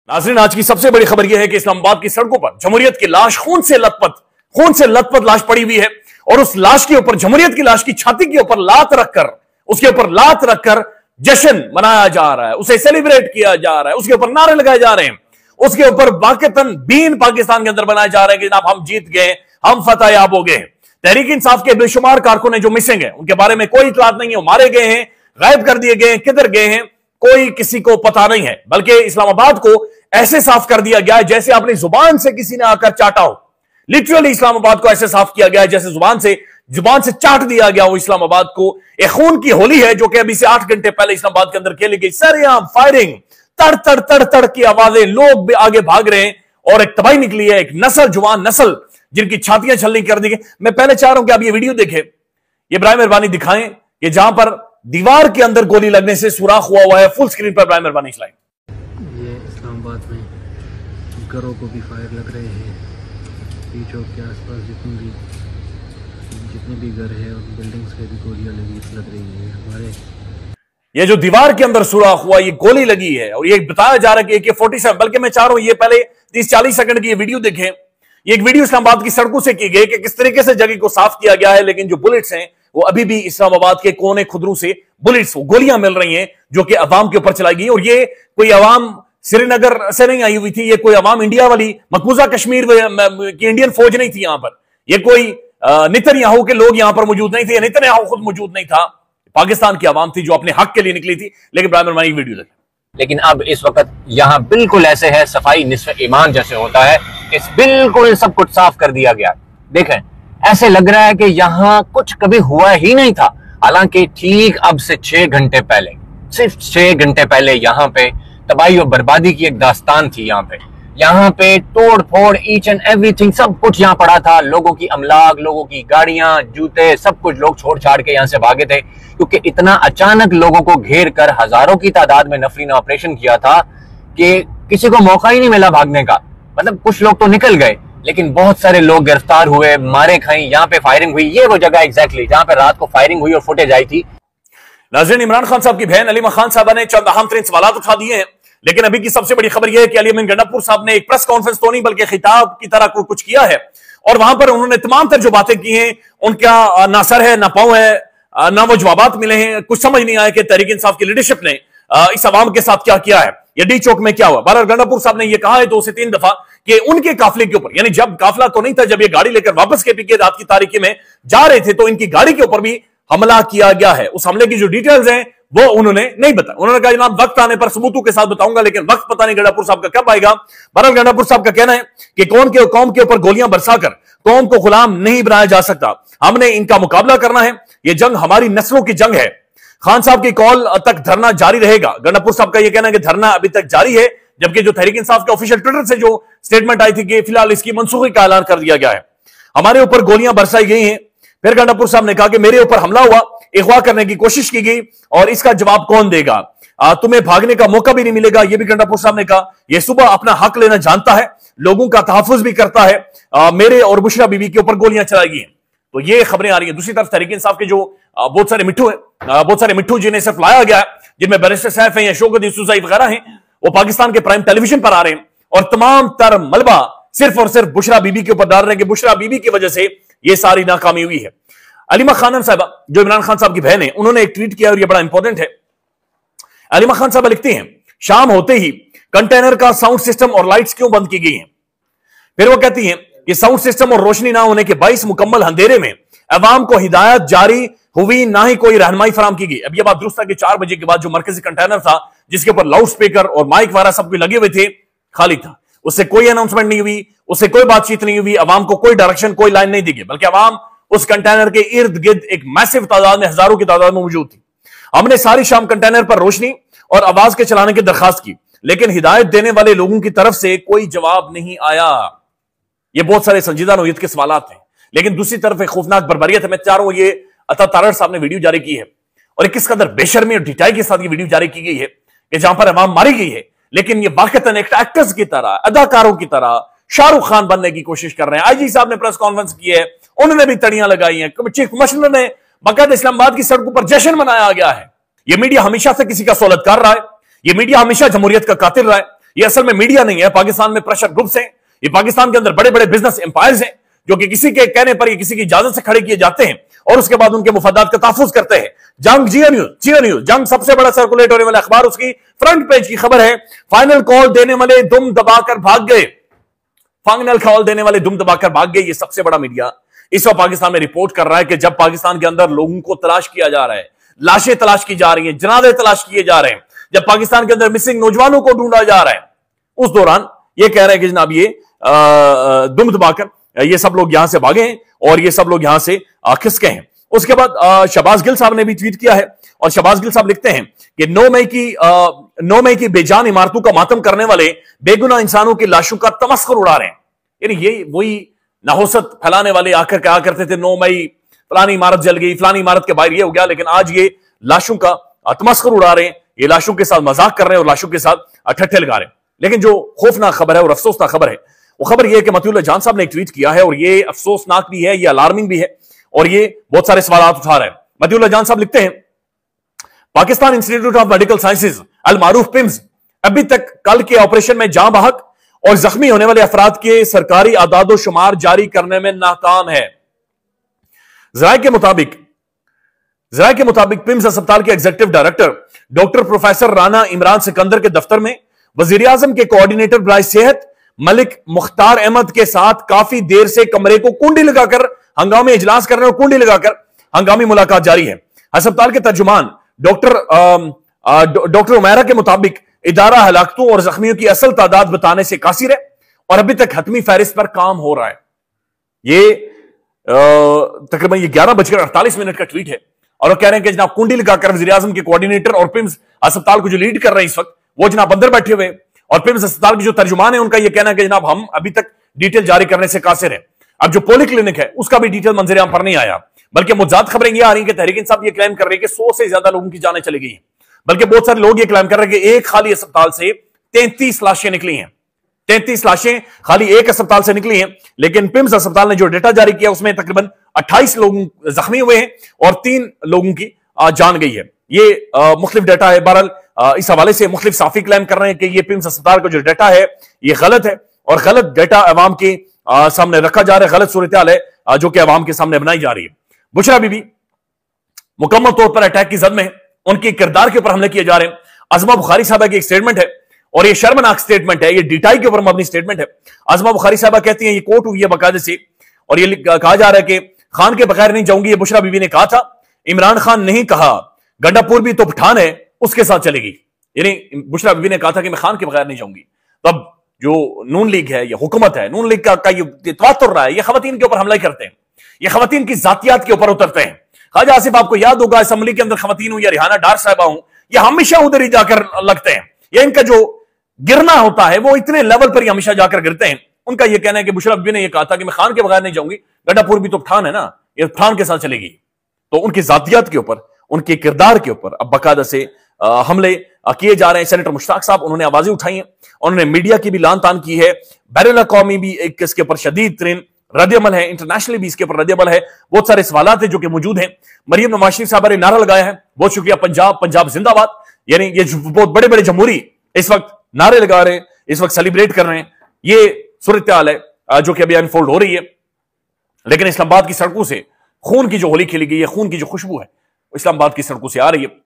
नाज़रीन, आज की सबसे बड़ी खबर यह है कि इस्लामाबाद की सड़कों पर जमहूरियत की लाश खून से लथपथ लाश पड़ी हुई है और उस लाश के ऊपर, जमहूरियत की लाश की छाती के ऊपर उसके ऊपर लात रखकर जश्न मनाया जा रहा है, उसे सेलिब्रेट किया जा रहा है, उसके ऊपर नारे लगाए जा रहे हैं, उसके ऊपर वाकतन बीन पाकिस्तान के अंदर बनाए जा रहे हैं कि जनाब हम जीत गए, हम फतह याब हो गए। तहरीक इंसाफ के बेशुमार कारकुन है जो मिसिंग है, उनके बारे में कोई इतलात नहीं है, मारे गए हैं, गायब कर दिए गए हैं, किधर गए हैं कोई किसी को पता नहीं है। बल्कि इस्लामाबाद को ऐसे साफ कर दिया गया है जैसे अपनी जुबान से किसी ने आकर चाटा हो। लिटरली इस्लामाबाद को ऐसे साफ किया गया है जैसे जुबान से चाट दिया गया हो इस्लामाबाद को। एक खून की होली है जो कि अभी से 8 घंटे पहले इस्लामाबाद के अंदर खेली गई। सरेआम फायरिंग, तड़ तड़ तड़ तड़ की आवाजें, लोग भी आगे भाग रहे हैं और एक तबाही निकली है। एक नस्ल, जुबान नस्ल जिनकी छातियां छलनी कर दी गई। मैं पहले चाह रहा हूं कि आप ये वीडियो देखें, ये बराए मेहरबानी दिखाएं कि जहां पर दीवार के अंदर गोली लगने से सुराख हुआ है। फुल स्क्रीन पर बराए मेहरबानी चलाएं। ये इस्लामाबाद में घरों को भी फायर लग रहे हैं। पी चौक के आसपास जितने भी घर हैं और बिल्डिंग्स के भी गोलियां लग रही हैं। हमारे ये जो दीवार के अंदर सुराख हुआ, ये गोली लगी है और ये बताया जा रहा है कि AK-47, बल्कि मैं चाह रहा हूं ये पहले 30-40 सेकंड की ये वीडियो देखें। ये एक वीडियो इस्लामाबाद की सड़कों से की गई कि किस तरीके से जगह को साफ किया गया है, लेकिन जो बुलेट्स हैं वो अभी भी इस्लामाबाद के कोने खुदरों से बुलेट्स, गोलियां मिल रही हैं जो कि अवाम के ऊपर चलाई गई। और ये कोई अवाम श्रीनगर से नहीं आई हुई थी, ये कोई अवाम इंडिया वाली मकबूजा कश्मीर की इंडियन फौज नहीं थी यहां पर, ये कोई नेतन्याहू के लोग यहां पर मौजूद नहीं थे, नेतन्याहू खुद मौजूद नहीं था। पाकिस्तान की आवाम थी जो अपने हक के लिए निकली थी। लेकिन ब्राह्मण वीडियो देखें। लेकिन अब इस वक्त यहाँ बिल्कुल ऐसे है, सफाई निस्फ ईमान जैसे होता है, इस बिल्कुल सब कुछ साफ कर दिया गया। देखें, ऐसे लग रहा है कि यहाँ कुछ कभी हुआ ही नहीं था। हालांकि ठीक अब से 6 घंटे पहले, सिर्फ 6 घंटे पहले यहाँ पे तबाही और बर्बादी की एक दास्तान थी। यहाँ पे तोड़ फोड़, ईच एंड एवरीथिंग, सब कुछ यहाँ पड़ा था। लोगों की अमलाक, लोगों की गाड़ियां, जूते, सब कुछ लोग छोड़ छाड़ के यहाँ से भागे थे, क्योंकि इतना अचानक लोगों को घेर कर हजारों की तादाद में नफरी ने ऑपरेशन किया था कि किसी को मौका ही नहीं मिला भागने का। मतलब कुछ लोग तो निकल गए, लेकिन बहुत सारे लोग गिरफ्तार हुए, मारे खाई। यहाँ पे फायरिंग हुई, ये वो जगह एग्जैक्टली जहाँ पे रात को फायरिंग हुई और फुटेज आई थी। नाज़रीन, इमरान खान साहब की बहन अलीमा खान साहबा ने चंद अहम तरीन सवाल उठा दिए हैं, लेकिन अभी की सबसे बड़ी खबर यह है कि अली अमीन गंडापुर साहब ने एक प्रेस कॉन्फ्रेंस तो नहीं बल्कि खिताब की तरह कुछ किया है और वहां पर उन्होंने तमाम तर जो बातें की हैं उनका ना सर है ना पांव है, ना वो जवाबात मिले हैं। कुछ समझ नहीं आया कि तहरीक इंसाफ की लीडरशिप ने इस अवाम के साथ क्या किया है, ये डी चौक में क्या हुआ। बहरहाल गंडापुर साहब ने यह कहा है 2 से 3 दफा कि उनके काफिले के ऊपर, यानी जब काफिला तो नहीं था, जब ये गाड़ी लेकर वापस KP के रात की तारीखी में जा रहे थे तो इनकी गाड़ी के ऊपर भी हमला किया गया है। उस हमले की जो डिटेल्स हैं वो उन्होंने नहीं बताया। उन्होंने कहा जनाब वक्त आने पर सबूतों के साथ बताऊंगा, लेकिन वक्त पता नहीं गंडापुर साहब का कब आएगा। बहरहाल गंडापुर साहब का कहना है कि कौम के ऊपर गोलियां बरसाकर कौम को गुलाम नहीं बनाया जा सकता, हमने इनका मुकाबला करना है, ये जंग हमारी नस्लों की जंग है। खान साहब की कॉल तक धरना जारी रहेगा। गंडापुर साहब का यह कहना है कि धरना अभी तक जारी है, जबकि जो तहरीक इंसाफ के ऑफिशियल ट्विटर से जो स्टेटमेंट आई थी कि फिलहाल इसकी मनसूखी का ऐलान कर दिया गया है। हमारे ऊपर गोलियां बरसाई गई हैं। फिर गंडापुर साहब ने कहा कि मेरे ऊपर हमला हुआ, अगवा करने की कोशिश की गई और इसका जवाब कौन देगा, तुम्हें भागने का मौका भी नहीं मिलेगा, यह भी गंडापुर साहब ने कहा। यह सुबह अपना हक लेना जानता है, लोगों का तहफ्फुज भी करता है, मेरे और बुशरा बीबी के ऊपर गोलियां चलाई गई हैं। तो ये खबरें आ रही हैं। दूसरी तरफ तहरीक इंसाफ के जो बहुत सारे मिट्ठू जिन्हें सिर्फ लाया गया है, जिनमें बैरिस्टर सैफ हैं या शौकत यूसुफजई वगैरह हैं, वो पाकिस्तान के प्राइम टेलीविजन पर आ रहे हैं और तमाम तर मलबा सिर्फ और सिर्फ बुशरा बीबी के ऊपर डाल रहे हैं कि बुशरा बीबी की वजह से ये सारी नाकामी हुई है। अलीमा खानम साहबा जो इमरान खान साहब की बहन है, उन्होंने एक ट्वीट किया और ये बड़ा इंपॉर्टेंट है। अलीमा खान साहबा लिखती हैं, शाम होते ही कंटेनर का साउंड सिस्टम और लाइट्स क्यों बंद की गई हैं। फिर वो कहती हैं कि साउंड सिस्टम और रोशनी ना होने के 22 मुकम्मल अंधेरे में अवाम को हिदायत जारी हुई, ना ही कोई रहनुमाई फराम की गई। अब यह बात दुरुस्त है कि 4 बजे के बाद जो मरकजी कंटेनर था जिसके ऊपर लाउड स्पीकर और माइक वगैरह सब कुछ लगे हुए थे, खाली था। उससे कोई अनाउंसमेंट नहीं हुई, उससे कोई बातचीत नहीं हुई, अवाम को कोई डायरेक्शन, कोई लाइन नहीं दी गई, बल्कि अवाम उस कंटेनर के इर्द गिर्द एक मैसिव तादाद में, हजारों की तादाद में मौजूद थी। हमने सारी शाम कंटेनर पर रोशनी और आवाज के चलाने की दरखास्त की, लेकिन हिदायत देने वाले लोगों की तरफ से कोई जवाब नहीं आया। ये बहुत सारे संजीदा नौयत के सवालात हैं, लेकिन दूसरी तरफ एक खौफनाक बर्बरियत है। मैं चाह रहा हूं, ये अता तारड़ साहब ने वीडियो जारी की है और किस कदर बेशर्मी और ढिठाई के साथ ये वीडियो जारी की गई है कि जहां पर अवाम मारी गई है, लेकिन ये वाकतन एक्टर्स की तरह, अदाकारों की तरह शाहरुख खान बनने की कोशिश कर रहे हैं। IG साहब ने प्रेस कॉन्फ्रेंस की है, उन्होंने भी तड़ियां लगाई हैं। चीफ कमिश्नर ने बाकायदा इस्लामाबाद की सड़कों पर जश्न मनाया गया है। यह मीडिया हमेशा से किसी का सोलतकार रहा है, यह मीडिया हमेशा जमहूरियत का कातिल रहा है, ये असल में मीडिया नहीं है, पाकिस्तान में प्रेशर ग्रुप्स हैं, ये पाकिस्तान के अंदर बड़े बड़े बिजनेस एम्पायर्स हैं जो कि किसी के कहने पर, किसी की इजाजत से खड़े किए जाते हैं और उसके बाद उनके मुफादात का तहफ्फुज करते हैं। जंग, जियो न्यूज जंग सबसे बड़ा सर्कुलेट होने वाला अखबार, उसकी फ्रंट पेज की खबर है, फाइनल कॉल देने वाले दुम दबाकर भाग गए। फाइनल कॉल देने वाले दुम दबाकर भाग गए। ये सबसे बड़ा मीडिया इस वक्त पाकिस्तान में रिपोर्ट कर रहा है कि जब पाकिस्तान के अंदर लोगों को तलाश किया जा रहा है, लाशें तलाश की जा रही हैं, जनाजे तलाश किए जा रहे हैं, जब पाकिस्तान के अंदर मिसिंग नौजवानों को ढूंढा जा रहा है, उस दौरान ये कह रहे हैं कि जनाब ये दुम दबाकर ये सब लोग यहां से भागे हैं और ये सब लोग यहां से खिसके हैं। उसके बाद शहबाज गिल साहब ने भी ट्वीट किया है और शहबाज गिल साहब लिखते हैं कि 9 मई की बेजान इमारतों का मातम करने वाले बेगुनाह इंसानों की लाशों का तमस्खुर उड़ा रहे हैं। यानी ये वही नाहोसत फैलाने वाले आकर कहा करते थे 9 मई फलानी इमारत जल गई, फलानी इमारत के बाहर ये हो गया, लेकिन आज ये लाशों का तमस्खुर उड़ा रहे हैं, ये लाशों के साथ मजाक कर रहे हैं और लाशों के साथ ठट्ठे लगा रहे हैं। लेकिन जो खौफनाक खबर है और अफसोसनाक खबर है, वो खबर ये है कि मतीउल्लाह जान साहब ने एक ट्वीट किया है और ये अफसोसनाक भी है, ये अलार्मिंग भी है और ये बहुत सारे सवाल उठा रहे हैं। मतीउल्लाह जान साहब लिखते हैं, Pakistan Institute of Medical Sciences अल मारूफ पिम्स अभी तक कल के ऑपरेशन में जाँ बहक और जख्मी होने वाले अफराद के सरकारी आदादो शुमार जारी करने में नाकाम है। जराये के मुताबिक पिम्स अस्पताल के executive director doctor professor Rana Imran Sikandar के दफ्तर में वजीर आजम के कोऑर्डिनेटर बराए सेहत मलिक मुख्तार अहमद के साथ काफी देर से कमरे को कुंडी लगाकर हंगामी इजलास कर रहे हैं और कुंडी लगाकर हंगामी मुलाकात जारी है। अस्पताल के तर्जुमान डॉक्टर उमैरा के मुताबिक इदारा हलाकतों और जख्मियों की असल तादाद बताने से कासिर है और अभी तक हतमी फहरिस्त पर काम हो रहा है। ये तकरीबन 11:48 का ट्वीट है और वो कह रहे हैं कि जनाब कुंडी लगाकर वज़ीर आज़म के कोऑर्डिनेटर और पिम्स अस्पताल को जो लीड कर रहे हैं इस वक्त, वो जनाब अंदर बैठे हुए और पिम्स अस्पताल के जो तर्जुमान है उनका यह कहना है कि जनाब हम अभी तक डिटेल जारी करने से कासिर है। अब जो पोली क्लिनिक है उसका भी डिटेल मंजर आम पर नहीं आया, बल्कि मुज्जाद खबरें ये आ रही है कि तहरीक इंसाफ ये क्लेम कर रही है कि 100 से ज्यादा लोगों की जानें चली गई हैं, बल्कि बहुत सारे लोग ये क्लेम कर रहे हैं कि एक खाली अस्पताल से 33 लाशें निकली हैं। 33 लाशें खाली एक अस्पताल से निकली हैं, लेकिन पिम्स अस्पताल ने जो डेटा जारी किया उसमें तकरीबन 28 लोग जख्मी हुए हैं और 3 लोगों की जान गई है। ये मुख्तलिफ डेटा है। बहरहाल इस हवाले से मुख्तलिफ साफी क्लेम कर रहे हैं कि ये पिम्स अस्पताल का जो डेटा है ये गलत है और गलत डेटा अवाम के सामने रखा जा रहा है, गलत सूरत हाल है जो कि अवाम के सामने बनाई जा रही है। बुशरा बीबी मुकम्मल तौर पर अटैक की जद में है, उनके किरदार के ऊपर हमले किए जा रहे हैं। अज़मा बुखारी साहबा की एक स्टेटमेंट है और ये शर्मनाक स्टेटमेंट है, ये डिटाई के ऊपर मबनी स्टेटमेंट है। अज़मा बुखारी साहबा कहती हैं, ये कोट हुई है बाकायदे से और ये कहा जा रहा है कि खान के बगैर नहीं जाऊंगी। ये बुशरा बीबी ने कहा था, इमरान खान नहीं कहा गंडापुर भी तो पठान है उसके साथ चलेगी। यानी बुशरा बीबी ने कहा था कि मैं खान के बगैर नहीं जाऊंगी। तो अब जो नून लीग है, ये हुकूमत है, नून लीग का ये तवातुर रहा है, ये खवातीन के ऊपर हमला करते हैं, ये खवातीन की जातियात के ऊपर उतरते हैं। ख्वाजा आसिफ आपको याद होगा असेंबली के अंदर खवातीन हूं या रिहाना डार साहबा हूं, ये हमेशा उधर ही जाकर लगते हैं। ये इनका जो गिरना होता है वो इतने लेवल पर ही हमेशा जाकर गिरते हैं। उनका यह कहना है कि बुशरा बीबी ने यह कहा था कि मैं खान के बगैर नहीं जाऊंगी, गंडापुर भी तो पठान है ना, ये पठान के साथ चलेगी। तो उनकी जातियात के ऊपर, उनके किरदार के ऊपर अब बाकायदा से हमले किए जा रहे हैं। सेनेटर मुश्ताक साहब उन्होंने आवाजें उठाई हैं, उन्होंने मीडिया की भी लान तान की है, बैरुल अक़वामी भी एक इसके ऊपर शदीद तरीन रद्द-ए-अमल है, इंटरनेशनली भी इसके ऊपर रद्द-ए-अमल है। बहुत सारे सवालात हैं जो कि मौजूद हैं। मरियम नवाज शरीफ साहब ने नारा लगाया है, बहुत शुक्रिया पंजाब, पंजाब जिंदाबाद। यानी ये बहुत बड़े बड़े जमहूरी इस वक्त नारे लगा रहे हैं, इस वक्त सेलिब्रेट कर रहे हैं। ये सूरत हाल है जो कि अभी अनफोल्ड हो रही है। लेकिन इस्लामाबाद की सड़कों से खून की जो होली खेली गई है, खून की जो खुशबू है, इस्लामाबाद की सड़कों से आ रही है।